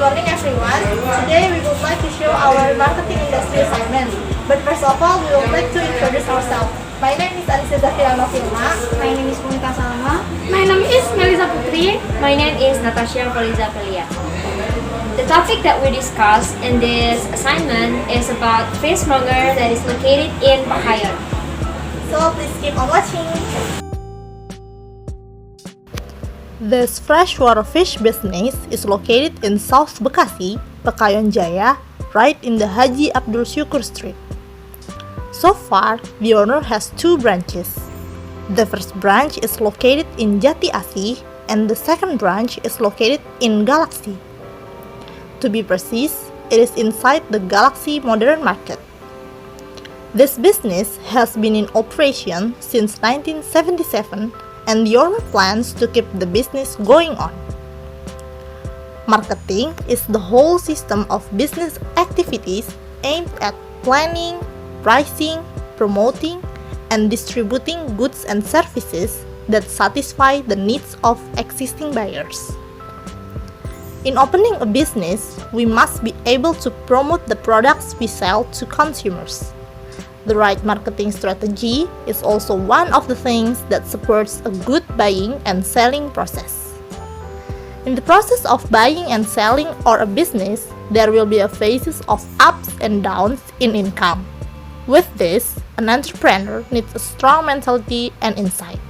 morning everyone. Today we would like to show our marketing industry assignment. But first of all, we would like to introduce ourselves. My name is Anissa Zahirana Filma. My name is Monica Salma. My name is Melisa Putri. My name is Natasha Poliza Pelia. The topic that we discuss in this assignment is about fishmonger that is located in Pakayon. So please keep on watching. This freshwater fish business is located in South Bekasi, Pekayon Jaya, right in the Haji Abdul Syukur Street. So far, the owner has two branches. The first branch is located in Jati Asih and the second branch is located in Galaxy. To be precise, it is inside the Galaxy Modern Market. This business has been in operation since 1977 and the owner plans to keep the business going on. Marketing is the whole system of business activities aimed at planning, pricing, promoting, and distributing goods and services that satisfy the needs of existing buyers. In opening a business, we must be able to promote the products we sell to consumers. The right marketing strategy is also one of the things that supports a good buying and selling process. In the process of buying and selling or a business, there will be a phases of ups and downs in income. With this, an entrepreneur needs a strong mentality and insight.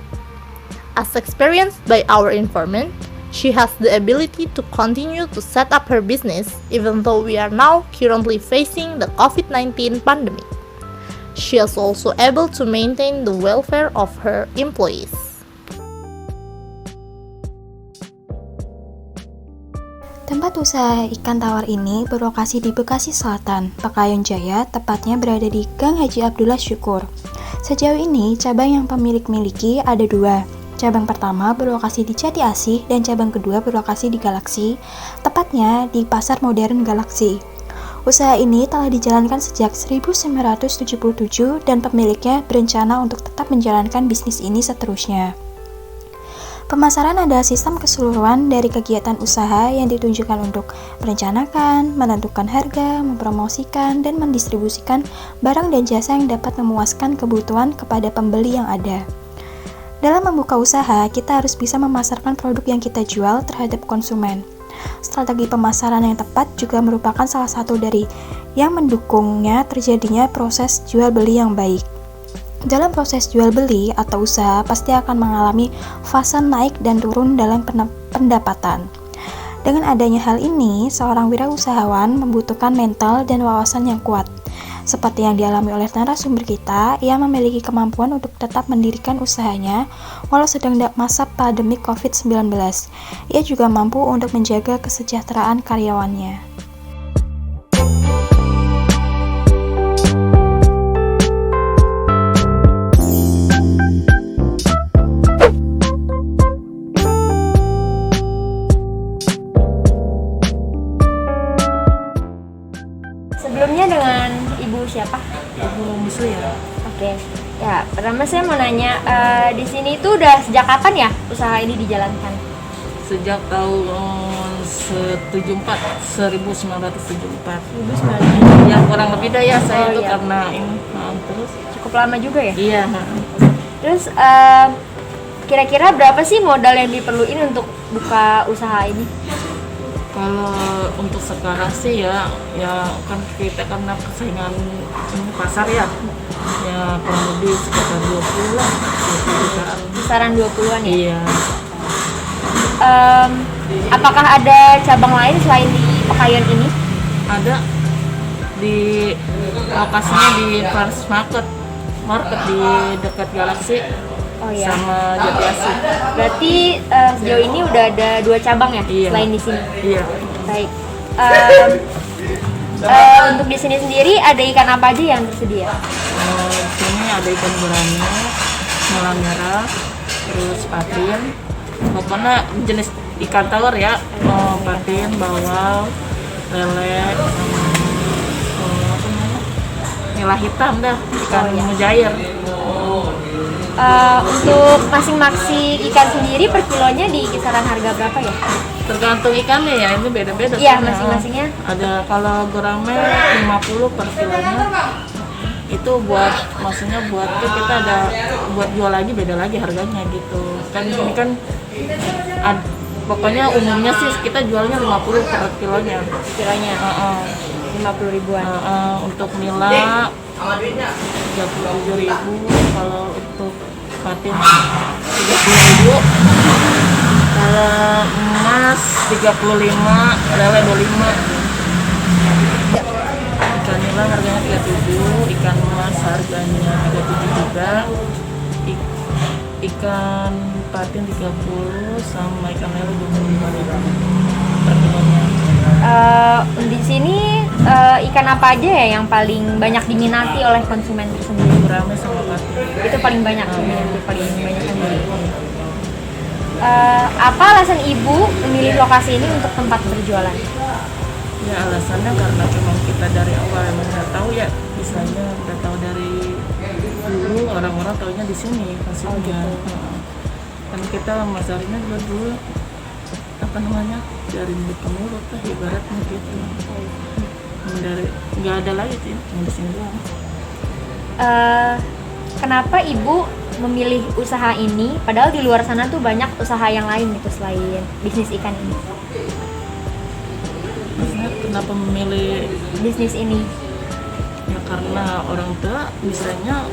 As experienced by our informant, she has the ability to continue to set up her business even though we are now currently facing the COVID-19 pandemic. She is also able to maintain the welfare of her employees. Tempat usaha ikan tawar ini berlokasi di Bekasi Selatan, Pekayon Jaya, tepatnya berada di Gang Haji Abdullah Syukur. Sejauh ini, cabang yang pemilik miliki ada dua. Cabang pertama berlokasi di Jati Asih dan cabang kedua berlokasi di Galaxy, tepatnya di Pasar Modern Galaxy. Usaha ini telah dijalankan sejak 1977 dan pemiliknya berencana untuk tetap menjalankan bisnis ini seterusnya. Pemasaran adalah sistem keseluruhan dari kegiatan usaha yang ditunjukkan untuk merencanakan, menentukan harga, mempromosikan, dan mendistribusikan barang dan jasa yang dapat memuaskan kebutuhan kepada pembeli yang ada. Dalam membuka usaha, kita harus bisa memasarkan produk yang kita jual terhadap konsumen. Strategi pemasaran yang tepat juga merupakan salah satu dari yang mendukungnya terjadinya proses jual beli yang baik. Dalam proses jual beli atau usaha pasti akan mengalami fase naik dan turun dalam pendapatan. Dengan adanya hal ini, seorang wirausahawan membutuhkan mental dan wawasan yang kuat. Seperti yang dialami oleh narasumber kita, ia memiliki kemampuan untuk tetap mendirikan usahanya walau sedang masa pandemi COVID-19. Ia juga mampu untuk menjaga kesejahteraan karyawannya. Sebelumnya dengan Ibu siapa? Ibu Musu ya. Oke. Ya, pertama saya mau nanya, di sini itu udah sejak kapan ya usaha ini dijalankan? Sejak tahun 1974. 1974. Ya kurang lebih dah ya saya itu iya. karena ini terus Cukup lama juga ya? iya. Terus kira-kira berapa sih modal yang diperluin untuk buka usaha ini? Kalau untuk sekarang sih ya kan kita karena persaingan pasar ya kurang lebih sekitar 20 lah, 20 jutaan. Kisaran 20-an ya? Iya. Apakah ada cabang lain selain di Pekayon ini? Ada di lokasinya di Paris Market di dekat Galaxy. Oh iya. Sama Jati Asih. Berarti sejauh ini udah ada 2 cabang ya? Iya. Selain di sini? Iya. Baik. Untuk di sini sendiri ada ikan apa aja yang tersedia? Di sini ada ikan gurame, nila merah, terus patin. Pokoknya jenis ikan tawar ya, patin, bawal, lele, nila hitam dah, ikan mujair. Untuk masing-masing ikan sendiri per kilonya di kisaran harga berapa ya? Tergantung ikannya ya, ini beda-beda. Iya, soalnya. masing-masingnya. Ada kalau gurame 50 per kilonya. Itu buat, maksudnya buat tuh kita ada buat jual lagi beda lagi harganya gitu. Kan ini kan pokoknya umumnya sih kita jualnya 50 per kilonya. Kilonya 50 ribuan. Untuk nila 37.000, kalau untuk patin 30.000, kalau emas 35, lele 25. Ikan nila harganya 37, ikan emas harganya 37 juga, ikan patin 30, sama ikan lele 25.000 per kilonya. Di sini ikan apa aja ya yang paling banyak diminati oleh konsumen tersendiri? Gurame sama patin. Itu paling banyak diminati, paling banyak yang dibeli. Apa alasan ibu memilih lokasi ini untuk tempat berjualan? Ya alasannya karena memang kita dari awal emang nggak tahu ya, misalnya udah tahu dari dulu orang-orang taunya di sini pasti kan kita masarinnya juga dulu apa namanya dari mulut ke mulut lah ibaratnya gitu. Dari nggak ada lagi sih, cuma di sini doang. Kenapa ibu memilih usaha ini padahal di luar sana tuh banyak usaha yang lain gitu selain bisnis ikan ini? Maksudnya kenapa memilih Bisnis ini ya karena orang tua misalnya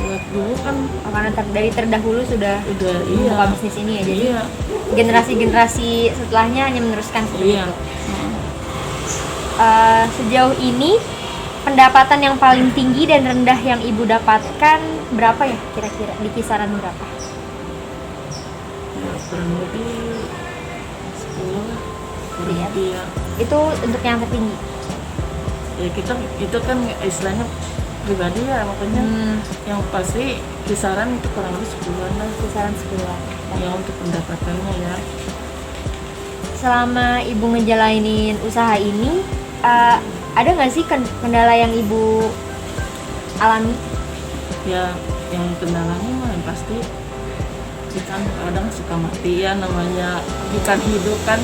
buat dulu kan karena dari terdahulu sudah udah membuka bisnis ini ya, jadi iya generasi-generasi setelahnya hanya meneruskan seperti iya itu. Sejauh ini pendapatan yang paling tinggi dan rendah yang ibu dapatkan berapa ya kira-kira, di kisaran berapa? ya kurang lebih 10 lah kurang Iya. lebih ya. Itu untuk yang tertinggi. Ya kita itu kan istilahnya pribadi ya, makanya yang pasti kisaran itu kurang lebih 10-an lah Kisaran 10-an. ya untuk pendapatannya ya. Selama ibu ngejalanin usaha ini, ada nggak sih kendala yang ibu alami? Ya yang kendalanya mah yang pasti ikan kadang suka mati ya, namanya ikan hidup kan.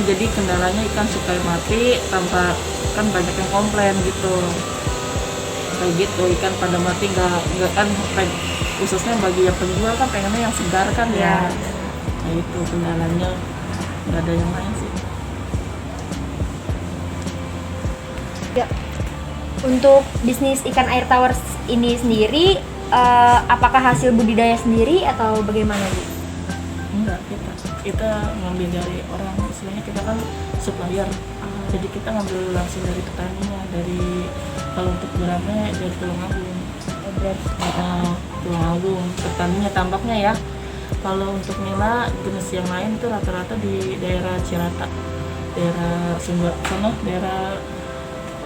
Jadi kendalanya ikan suka mati tanpa, kan banyak yang komplain gitu kayak gitu, ikan pada mati nggak kan, khususnya bagi yang penjual kan pengennya yang segar kan ya. Nah itu kendalanya, nggak ada yang lain sih. Ya. Untuk bisnis ikan air tawar ini sendiri, apakah hasil budidaya sendiri atau bagaimana Bu? Enggak, kita ngambil dari orang, istilahnya kita kan supplier. Jadi kita ngambil langsung dari petaninya, dari kalau untuk gurame dari Tulungagung. Tulungagung, petaninya, tambaknya ya. Kalau untuk nila jenis yang lain itu rata-rata di daerah Cirata, daerah Sumber sana, daerah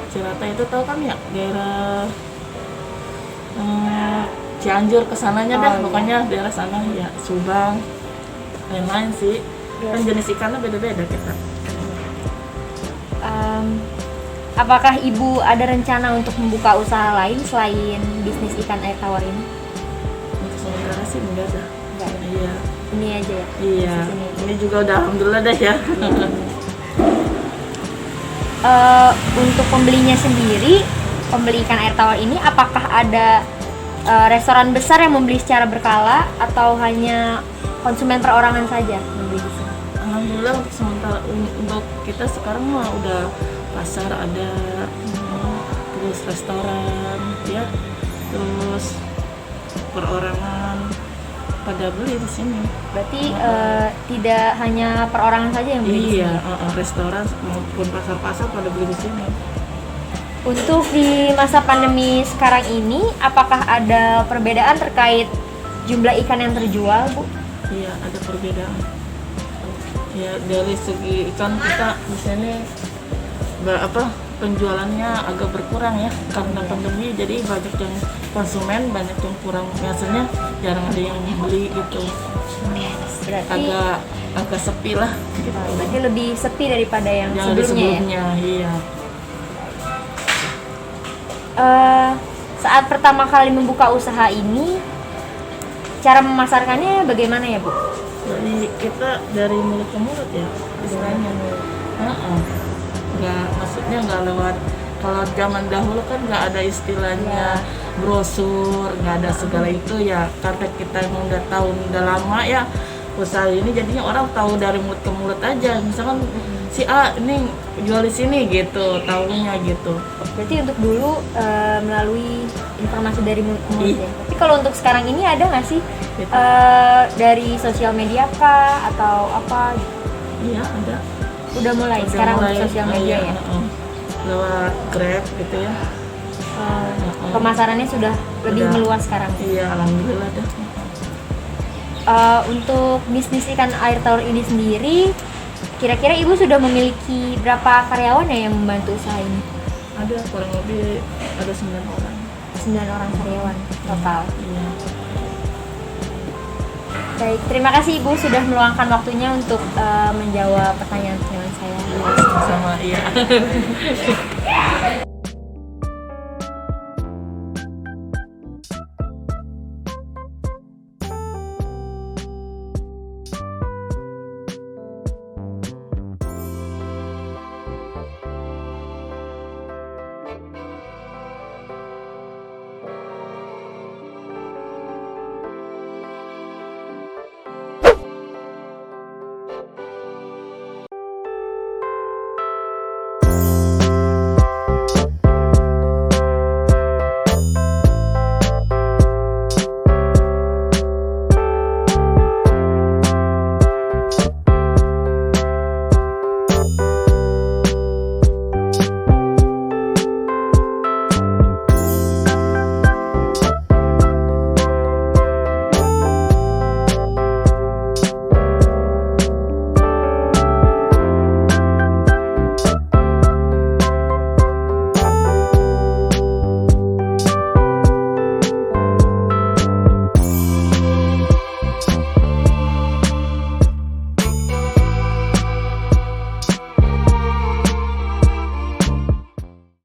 Cirata itu tahu kan ya, daerah Cianjur kesananya dah, pokoknya daerah sana ya, Subang, lain-lain sih. Kan jenis ikannya beda-beda kita. Apakah ibu ada rencana untuk membuka usaha lain selain bisnis ikan air tawar ini? Untuk sementara sih enggak ada. Enggak ada. Iya. Ini aja ya? Iya. Bisnis ini. Ini juga udah alhamdulillah dah ya. Untuk pembelinya sendiri, pembeli ikan air tawar ini, apakah ada restoran besar yang membeli secara berkala atau hanya konsumen perorangan saja membeli di sini? Alhamdulillah untuk sementara, untuk kita sekarang mah udah pasar ada, terus restoran ya, terus perorangan pada beli di sini. Berarti tidak hanya perorangan saja yang beli di sini? Iya, restoran maupun pasar-pasar pada beli di sini. Untuk di masa pandemi sekarang ini, apakah ada perbedaan terkait jumlah ikan yang terjual, Bu? Iya, ada perbedaan. Ya dari segi ikan kita di sini penjualannya agak berkurang ya karena pandemi, jadi banyak yang konsumen, banyak yang kurang, biasanya jarang ada yang beli gitu. Berarti agak sepi lah gitu. Berarti lebih sepi daripada yang sebelumnya ya? Iya. Saat pertama kali membuka usaha ini, cara memasarkannya bagaimana ya Bu? Jadi kita dari mulut ke mulut ya istilahnya. Nggak, maksudnya nggak lewat, kalau zaman dahulu kan nggak ada istilahnya brosur, nggak ada segala itu ya, karena kita emang udah tahu udah lama ya usaha ini, jadinya orang tahu dari mulut ke mulut aja. Misalkan si A ini jual di sini gitu, tahunya gitu. Berarti untuk dulu melalui informasi dari mulut ke mulut ya. Tapi kalau untuk sekarang ini ada nggak sih dari sosial media kah atau apa? Iya ada. Udah mulai Udah sekarang mulai, untuk sosial media ya. Lewat Grab gitu ya. Pemasarannya sudah lebih Udah. meluas sekarang. Iya, alhamdulillah dah. Untuk bisnis ikan air tawar ini sendiri, kira-kira ibu sudah memiliki berapa karyawan ya yang membantu usaha ini? Ada kurang lebih ada 9 orang. 9 orang karyawan total. Iya. Baik, terima kasih ibu sudah meluangkan waktunya untuk menjawab pertanyaan-pertanyaan saya. Sama iya.